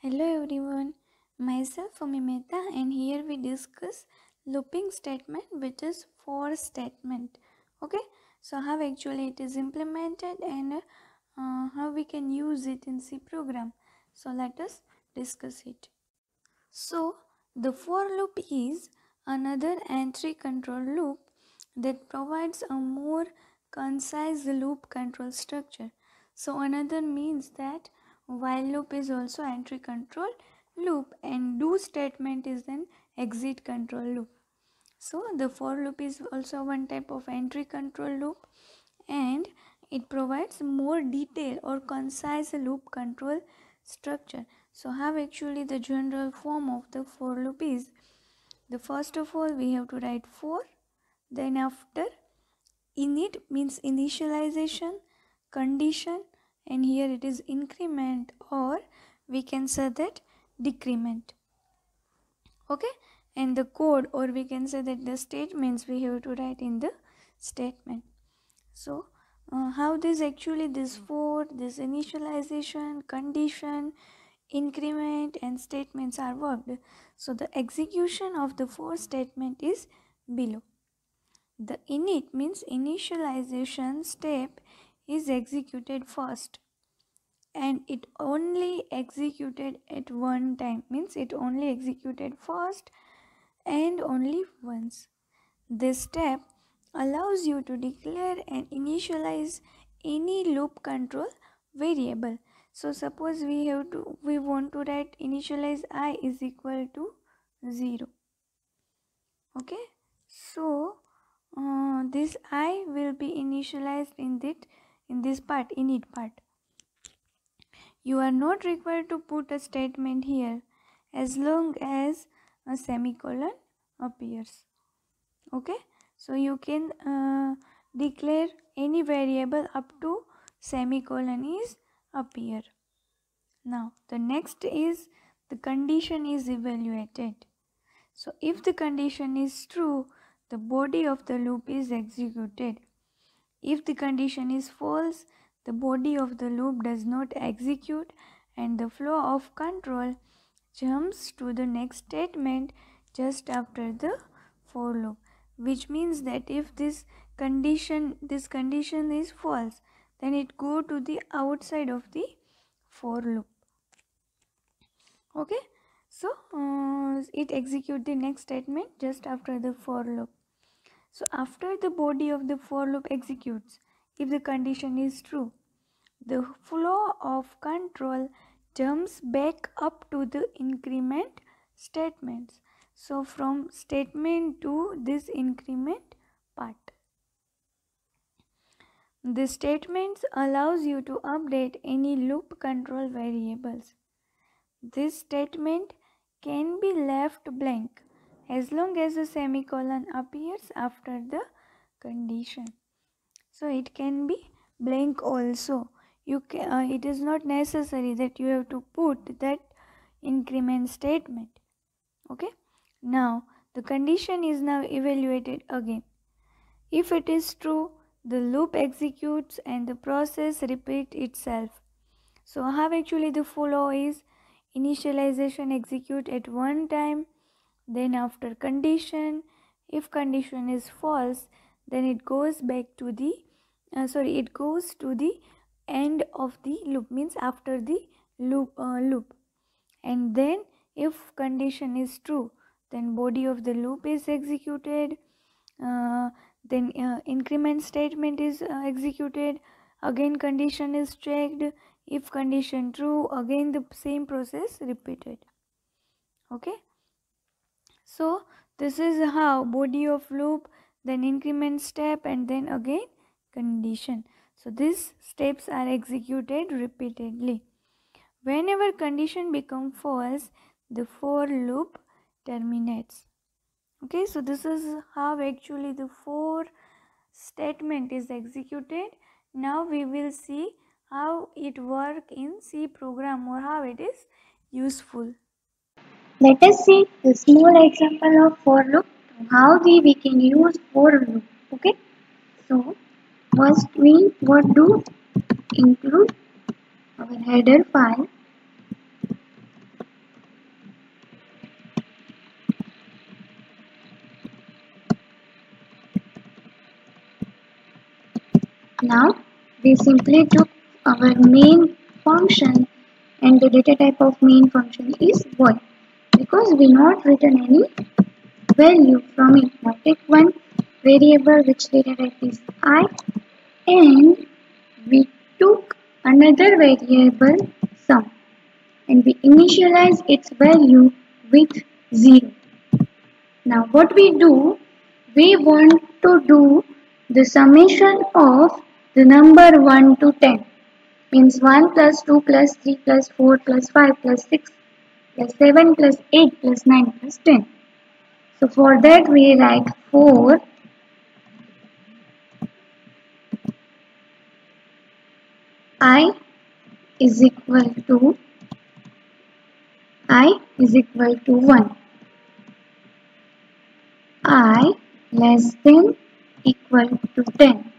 Hello everyone, myself Umi Mehta, and here we discuss looping statement, which is for statement. Okay, so how actually it is implemented and how we can use it in C program. So let us discuss it. So the for loop is another entry control loop that provides a more concise loop control structure. So another means that while loop is also entry control loop and do statement is an exit control loop. So the for loop is also one type of entry control loop, and it provides more detailed or concise loop control structure. So how actually the general form of the for loop is, the first of all we have to write for, then after init means initialization, condition, and here it is increment, or we can say that decrement. Okay, and the code, or we can say that the statements we have to write in the statement. So how this actually, this for, this initialization, condition, increment and statements are worked. So the execution of the for statement is below. The init means initialization step is executed first, and it only executed at one time, means it only executed first and only once. This step allows you to declare and initialize any loop control variable. So suppose we want to write initialize I is equal to 0. Okay, so this I will be initialized in this part, init part. You are not required to put a statement here as long as a semicolon appears. Okay, so you can declare any variable up to semicolon is appear. Now the next is the condition is evaluated. So if the condition is true, the body of the loop is executed. If the condition is false, the body of the loop does not execute and the flow of control jumps to the next statement just after the for loop, which means that if this condition is false, then it go to the outside of the for loop. Okay, so it execute the next statement just after the for loop. So after the body of the for loop executes, if the condition is true, the flow of control jumps back up to the increment statements. So from statement to this increment part. The statements allows you to update any loop control variables. This statement can be left blank as long as a semicolon appears after the condition. So it can be blank also. It is not necessary that you have to put that increment statement. Okay, now the condition is now evaluated again. If it is true, the loop executes and the process repeats itself. So how actually the flow is, initialization execute at one time, then after condition, if condition is false, then it goes back to the it goes to the end of the loop, means after the loop, and then if condition is true, then body of the loop is executed, then increment statement is executed, again condition is checked, if condition true, again the same process repeated. Okay, so this is how body of loop, then increment step, and then again condition. So these steps are executed repeatedly. Whenever condition becomes false, the for loop terminates. Okay, so this is how actually the for statement is executed. Now we will see how it works in C program, or how it is useful. Let us see a small example of for loop, how we can use for loop. Okay, so first we what do, include our header file Now we simply took our main function, and the data type of main function is void because we not written any value from it. Now take one variable which data type is I, and we took another variable sum, and we initialize its value with 0. Now what we do, we want to do the summation of the number 1 to 10. Means 1 plus 2 plus 3 plus 4 plus 5 plus 6 plus 7 plus 8 plus 9 plus 10. So for that we write 4 I is equal to 1. I less than equal to 10.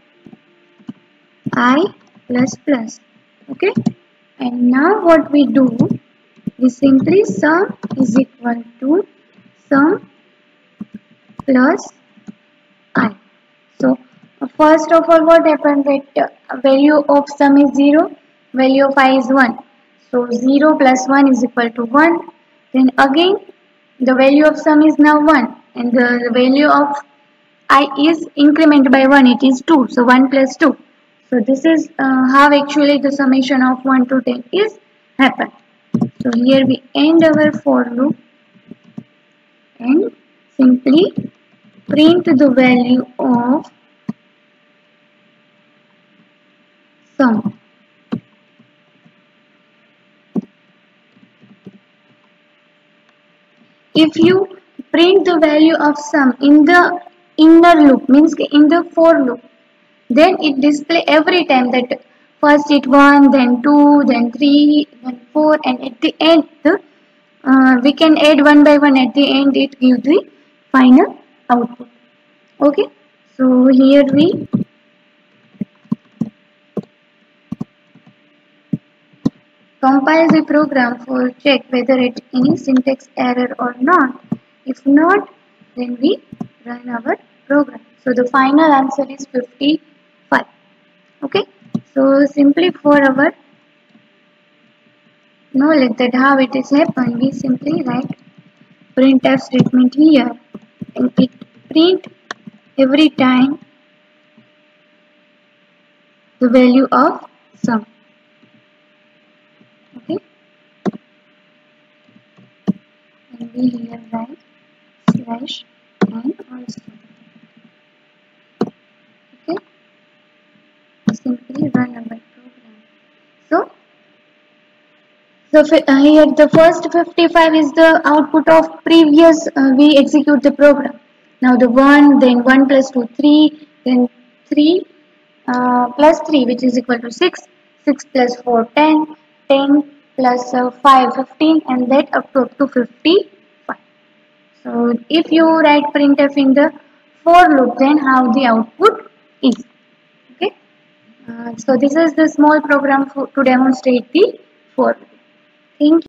I plus plus. Okay. And now what we do, we simply sum is equal to sum plus I. So first of all, what happened that value of sum is 0, value of I is 1. So 0 plus 1 is equal to 1. Then again the value of sum is now 1, and the value of I is incremented by 1, it is 2. So 1 plus 2. So this is how actually the summation of 1 to 10 is happen. So here we end our for loop and simply print the value of sum. If you print the value of sum in the inner loop, means in the for loop, then it display every time that first it 1, then 2, then 3, then 4, and at the end we can add one by one. At the end it gives the final output. Okay, so here we compile the program for check whether it any syntax error or not. If not, then we run our program. So the final answer is 55. Okay, so simply for our knowledge that how it is happen, we simply write printf statement here, and it print every time the value of sum. Okay, and we here write slash and also. Okay, simply run our program. So here the first 55 is the output of previous we execute the program. Now the 1, then 1 plus 2, 3, then 3 plus 3 which is equal to 6, 6 plus 4, 10, 10 plus 5, 15, and that up to 55. So if you write printf in the for loop, then how the output is. Okay. So this is the small program to demonstrate the for loop. Thank you.